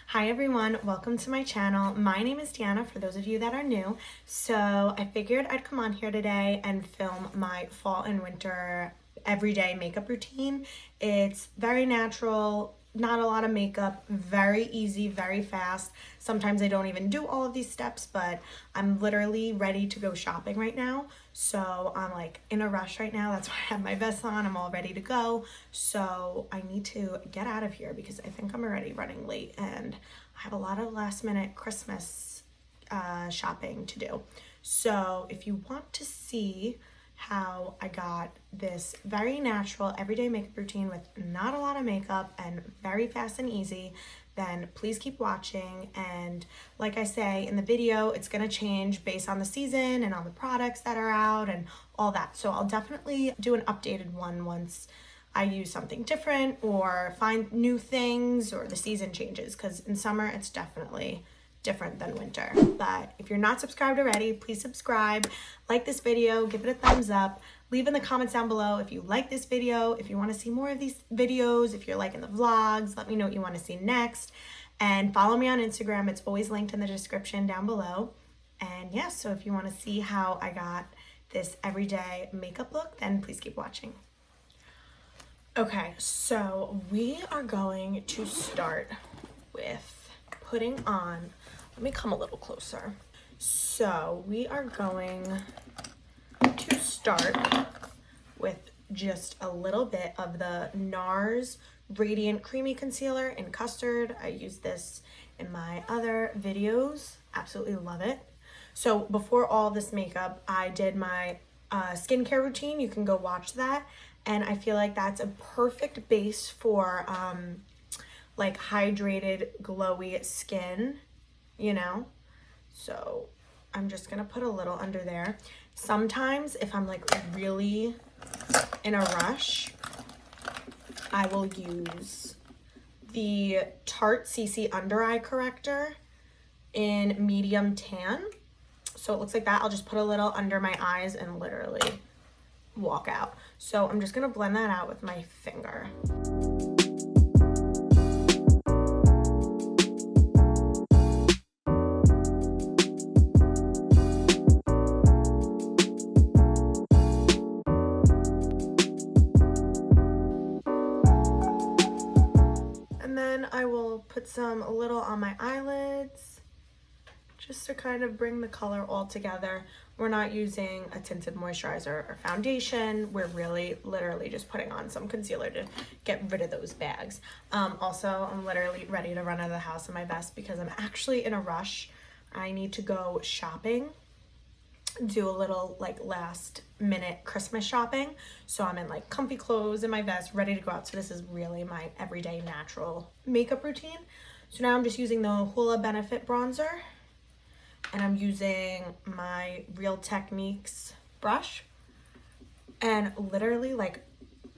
Hi everyone, welcome to my channel. My name is Deanna for those of you that are new. So I figured I'd come on here today and film my fall and winter everyday makeup routine. It's very natural, not a lot of makeup, very easy, very fast. Sometimes I don't even do all of these steps, but I'm literally ready to go shopping right now. So I'm like in a rush right now. That's why I have my vest on. I'm all ready to go. So I need to get out of here because I think I'm already running late and I have a lot of last minute Christmas shopping to do. So if you want to see how I got this very natural everyday makeup routine with not a lot of makeup and very fast and easy, then please keep watching. And like I say in the video, it's gonna change based on the season and on the products that are out and all that. So I'll definitely do an updated one once I use something different or find new things or the season changes, because in summer it's definitely different than winter. But if you're not subscribed already, please subscribe, like this video, give it a thumbs up, leave in the comments down below if you like this video, if you want to see more of these videos, if you're liking the vlogs, let me know what you want to see next, and follow me on Instagram. It's always linked in the description down below. And yeah, so if you want to see how I got this everyday makeup look, then please keep watching. Okay, so we are going to start with putting on, let me come a little closer. So we are going to start with just a little bit of the Nars Radiant Creamy Concealer in Custard. I use this in my other videos, absolutely love it. So before all this makeup, I did my skincare routine. You can go watch that. And I feel like that's a perfect base for like hydrated, glowy skin, you know? So I'm just gonna put a little under there. Sometimes if I'm like really in a rush, I will use the Tarte CC Under Eye Corrector in medium tan. So it looks like that. I'll just put a little under my eyes and literally walk out. So I'm just gonna blend that out with my finger. And then I will put a little on my eyelids just to kind of bring the color all together. We're not using a tinted moisturizer or foundation. We're really literally just putting on some concealer to get rid of those bags. Also, I'm literally ready to run out of the house in my vest because I'm actually in a rush. I need to go shopping, do a little like last minute Christmas shopping. So I'm in like comfy clothes in my vest, ready to go out. So this is really my everyday natural makeup routine. So now I'm just using the Hoola Benefit bronzer. And I'm using my Real Techniques brush. And literally, like,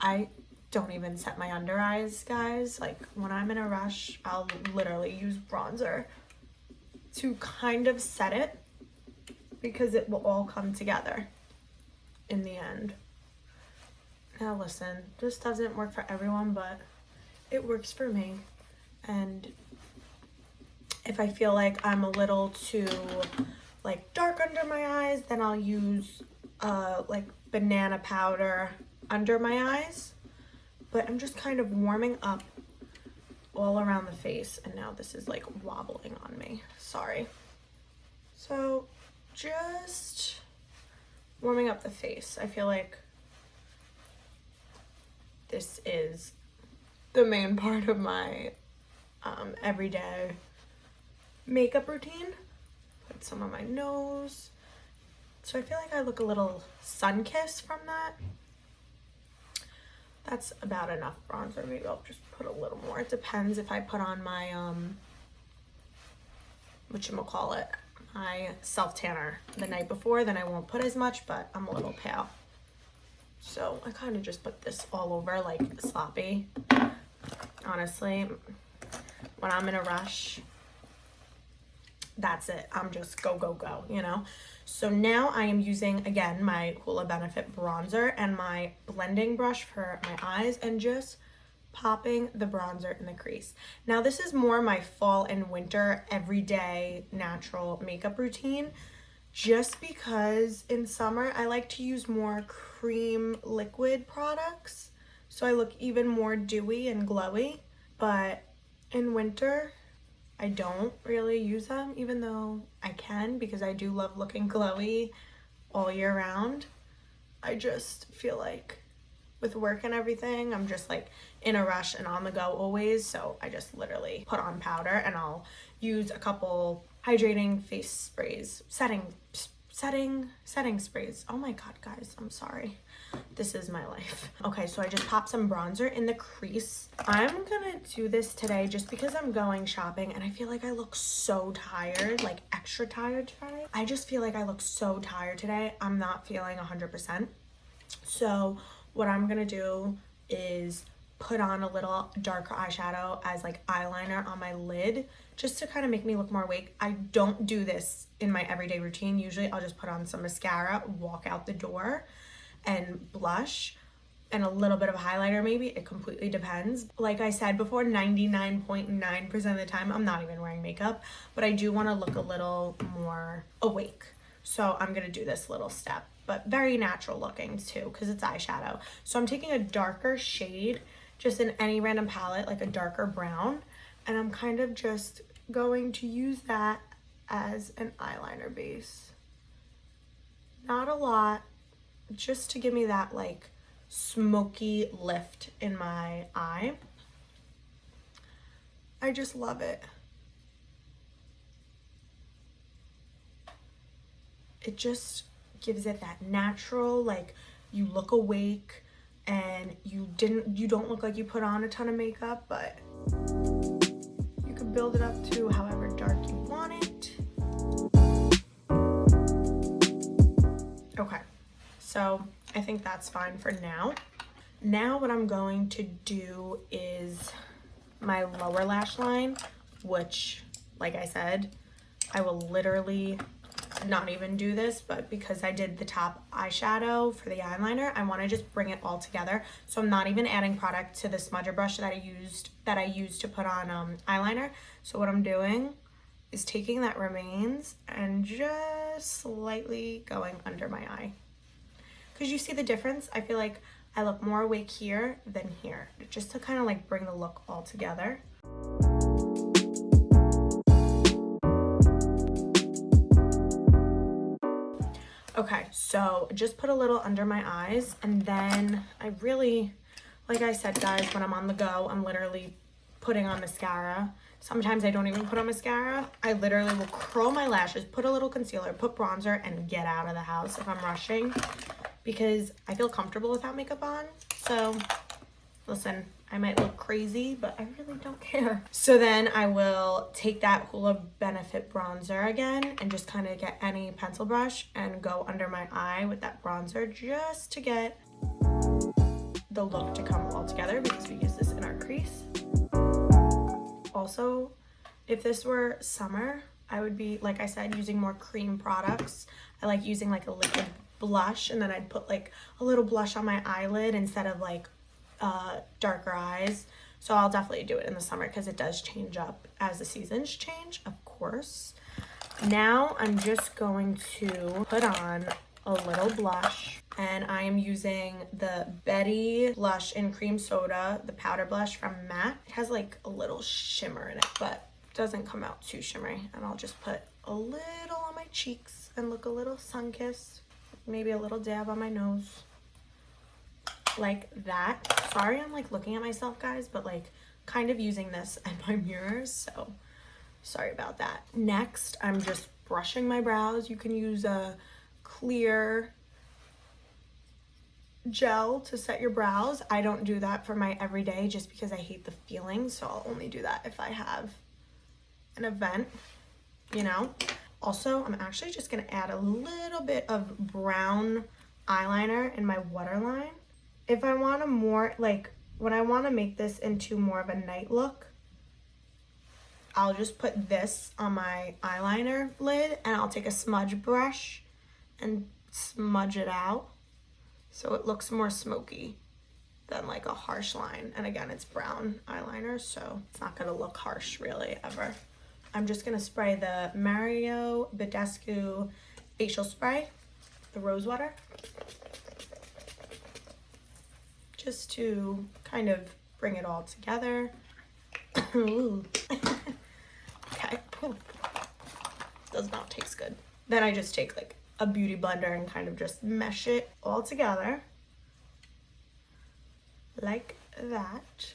I don't even set my under eyes, guys. Like, when I'm in a rush, I'll literally use bronzer to kind of set it, because it will all come together in the end. Now listen, this doesn't work for everyone, but it works for me. And if I feel like I'm a little too like dark under my eyes, then I'll use like banana powder under my eyes. But I'm just kind of warming up all around the face, and now this is like wobbling on me, sorry. So just warming up the face. I feel like this is the main part of my everyday makeup routine. Put some on my nose. So I feel like I look a little sun-kissed from that. That's about enough bronzer. Maybe I'll just put a little more. It depends if I put on my whatchamacallit, my self-tanner the night before, then I won't put as much, but I'm a little pale. So I kind of just put this all over like sloppy. Honestly, when I'm in a rush, that's it. I'm just go, go, go, you know? So now I am using, again, my Hoola Benefit bronzer and my blending brush for my eyes, and just popping the bronzer in the crease. Now this is more my fall and winter everyday natural makeup routine, just because in summer I like to use more cream liquid products so I look even more dewy and glowy, but in winter I don't really use them, even though I can, because I do love looking glowy all year round. I just feel like with work and everything, I'm just like in a rush and on the go always. So I just literally put on powder, and I'll use a couple hydrating face sprays, setting sprays. Oh my God, guys, I'm sorry. This is my life. Okay, so I just popped some bronzer in the crease. I'm gonna do this today just because I'm going shopping and I feel like I look so tired, like extra tired today. I just feel like I look so tired today. I'm not feeling 100%. So what I'm gonna do is put on a little darker eyeshadow as like eyeliner on my lid, just to kind of make me look more awake. I don't do this in my everyday routine. Usually I'll just put on some mascara, walk out the door, and blush and a little bit of highlighter maybe. It completely depends. Like I said before, 99.9% of the time I'm not even wearing makeup, but I do want to look a little more awake. So I'm gonna do this little step, but very natural looking too, because it's eyeshadow. So I'm taking a darker shade just in any random palette, like a darker brown, and I'm kind of just going to use that as an eyeliner base. Not a lot, just to give me that like smoky lift in my eye. I just love it. It just gives it that natural, like you look awake and you don't look like you put on a ton of makeup, but you can build it up to however dark you want it. Okay, so I think that's fine for now. Now what I'm going to do is my lower lash line, which, like I said, I will literally not even do this, but because I did the top eyeshadow for the eyeliner, I want to just bring it all together. So I'm not even adding product to the smudger brush that I used to put on eyeliner. So what I'm doing is taking that remains and just slightly going under my eye. Because you see the difference? I feel like I look more awake here than here, just to kind of like bring the look all together. Okay, so just put a little under my eyes, and then I really, like I said, guys, when I'm on the go, I'm literally putting on mascara. Sometimes I don't even put on mascara. I literally will curl my lashes, put a little concealer, put bronzer, and get out of the house if I'm rushing, because I feel comfortable without makeup on. So listen, I might look crazy, but I really don't care. So then I will take that Hoola Benefit bronzer again and just kind of get any pencil brush and go under my eye with that bronzer, just to get the look to come all together, because we use this in our crease. Also, if this were summer, I would be, like I said, using more cream products. I like using like a liquid blush, and then I'd put like a little blush on my eyelid instead of like darker eyes. So I'll definitely do it in the summer, because it does change up as the seasons change, of course. Now I'm just going to put on a little blush, and I am using the Betty blush in cream soda, the powder blush from MAC. It has like a little shimmer in it, but it doesn't come out too shimmery. And I'll just put a little on my cheeks and look a little sun-kissed, maybe a little dab on my nose, like that. Sorry, I'm like looking at myself, guys, but like kind of using this in my mirrors, so sorry about that. Next, I'm just brushing my brows. You can use a clear gel to set your brows. I don't do that for my everyday just because I hate the feeling, so I'll only do that if I have an event, you know. Also, I'm actually just gonna add a little bit of brown eyeliner in my waterline. If I want a more, like, when I want to make this into more of a night look, I'll just put this on my eyeliner lid, and I'll take a smudge brush and smudge it out so it looks more smoky. than like a harsh line. And again, it's brown eyeliner, so it's not gonna look harsh really ever. I'm just gonna spray the Mario Badescu facial spray, the rose water, just to kind of bring it all together. Ooh. Okay. Does not taste good. Then I just take like a beauty blender and kind of just mesh it all together like that.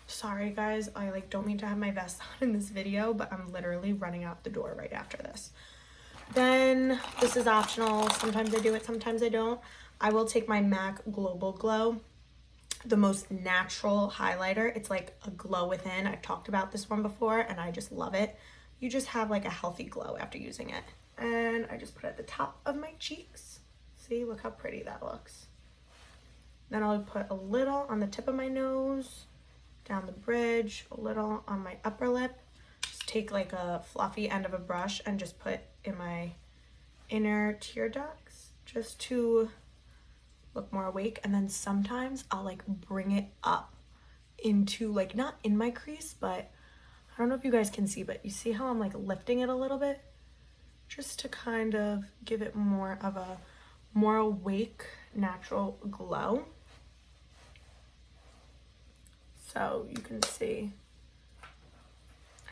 Sorry guys, I like don't mean to have my vest on in this video, but I'm literally running out the door right after this. Then this is optional. Sometimes I do it, sometimes I don't. I will take my MAC Global Glow, the most natural highlighter. It's like a glow within. I've talked about this one before and I just love it. You just have like a healthy glow after using it. And I just put it at the top of my cheeks. See, look how pretty that looks. Then I'll put a little on the tip of my nose, down the bridge, a little on my upper lip. Just take like a fluffy end of a brush and just put in my inner tear ducts just to look more awake. And then sometimes I'll like bring it up into like, not in my crease, but I don't know if you guys can see, but you see how I'm like lifting it a little bit? Just to kind of give it more of a more awake, natural glow. So you can see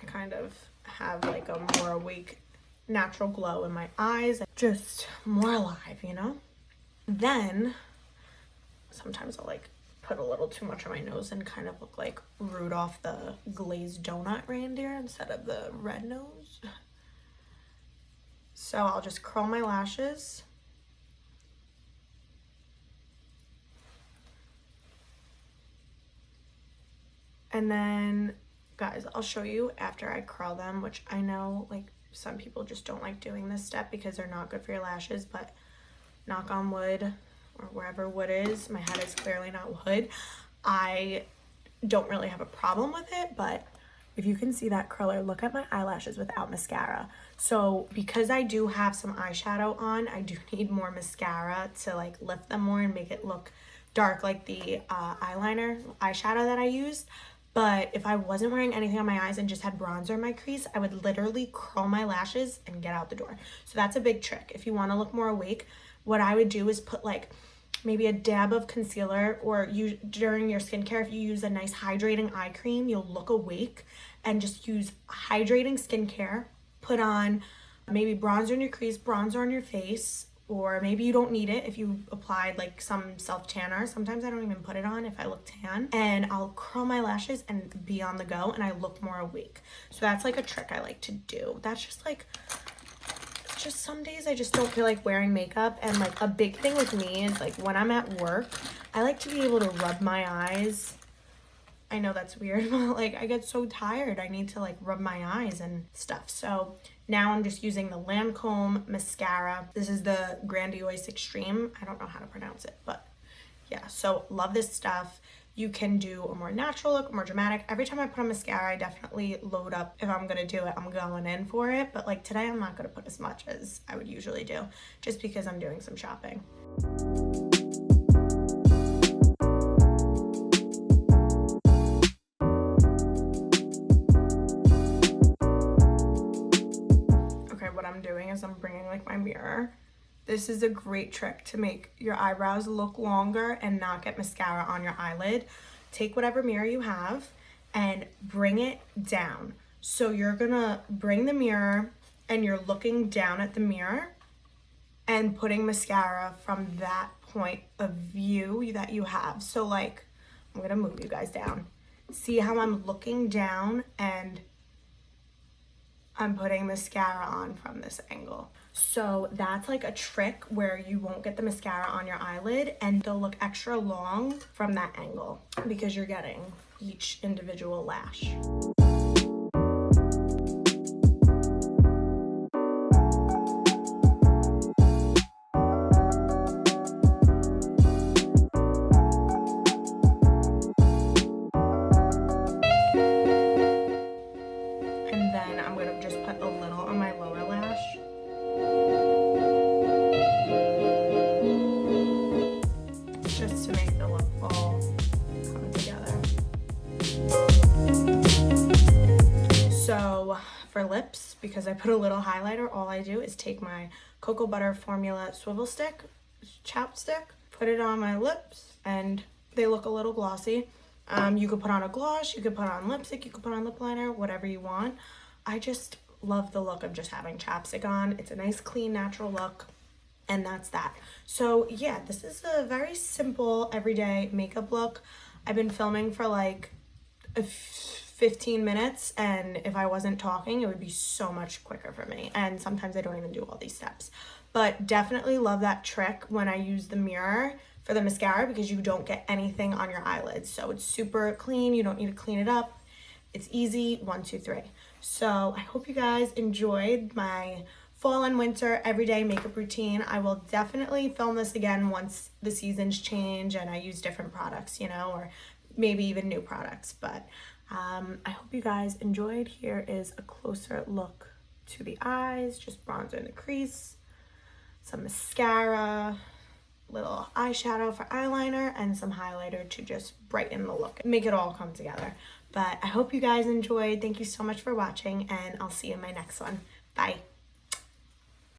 I kind of have like a more awake, natural glow in my eyes. Just more alive, you know? Then sometimes I'll like put a little too much on my nose and kind of look like Rudolph the glazed donut reindeer instead of the red nose. So I'll just curl my lashes. And then, guys, I'll show you after I curl them, which I know like some people just don't like doing this step because they're not good for your lashes, but knock on wood, or wherever wood is, my head is clearly not wood. I don't really have a problem with it, but if you can see that curler, look at my eyelashes without mascara. So because I do have some eyeshadow on, I do need more mascara to like lift them more and make it look dark like the eyeshadow that I used. But if I wasn't wearing anything on my eyes and just had bronzer in my crease, I would literally curl my lashes and get out the door. So that's a big trick. If you want to look more awake, what I would do is put like maybe a dab of concealer, or during your skincare, if you use a nice hydrating eye cream, you'll look awake. And just use hydrating skincare. Put on maybe bronzer in your crease, bronzer on your face, or maybe you don't need it if you applied like some self tanner. Sometimes I don't even put it on if I look tan. And I'll curl my lashes and be on the go, and I look more awake. So that's like a trick I like to do. That's just like, just some days I just don't feel like wearing makeup. And like a big thing with me is like when I'm at work, I like to be able to rub my eyes. I know that's weird, but like I get so tired. I need to like rub my eyes and stuff. So now I'm just using the Lancome mascara. This is the Grandioise Extreme. I don't know how to pronounce it, but yeah. So love this stuff. You can do a more natural look, more dramatic. Every time I put on mascara, I definitely load up. If I'm gonna do it, I'm going in for it. But like today, I'm not gonna put as much as I would usually do, just because I'm doing some shopping. I'm bringing like my mirror. This is a great trick to make your eyebrows look longer and not get mascara on your eyelid. Take whatever mirror you have and bring it down. So you're gonna bring the mirror and you're looking down at the mirror and putting mascara from that point of view that you have. So like, I'm gonna move you guys down. See how I'm looking down and I'm putting mascara on from this angle. So that's like a trick where you won't get the mascara on your eyelid and they'll look extra long from that angle because you're getting each individual lash. Just to make for lips, because I put a little highlighter, all I do is take my cocoa butter formula swivel stick, chapstick, put it on my lips, and they look a little glossy. You could put on a gloss, you could put on lipstick, you could put on lip liner, whatever you want. I just love the look of just having chapstick on. It's a nice, clean, natural look, and that's that. So yeah, this is a very simple, everyday makeup look. I've been filming for like 15 minutes, and if I wasn't talking, it would be so much quicker for me. And sometimes I don't even do all these steps. But definitely love that trick when I use the mirror for the mascara, because you don't get anything on your eyelids. So it's super clean. You don't need to clean it up. It's easy, 1, 2, 3. So I hope you guys enjoyed my fall and winter everyday makeup routine. I will definitely film this again once the seasons change and I use different products, you know, or maybe even new products. But I hope you guys enjoyed. Here is a closer look to the eyes, just bronzer in the crease, some mascara, little eyeshadow for eyeliner, and some highlighter to just brighten the look, make it all come together. But I hope you guys enjoyed. Thank you so much for watching, and I'll see you in my next one. Bye.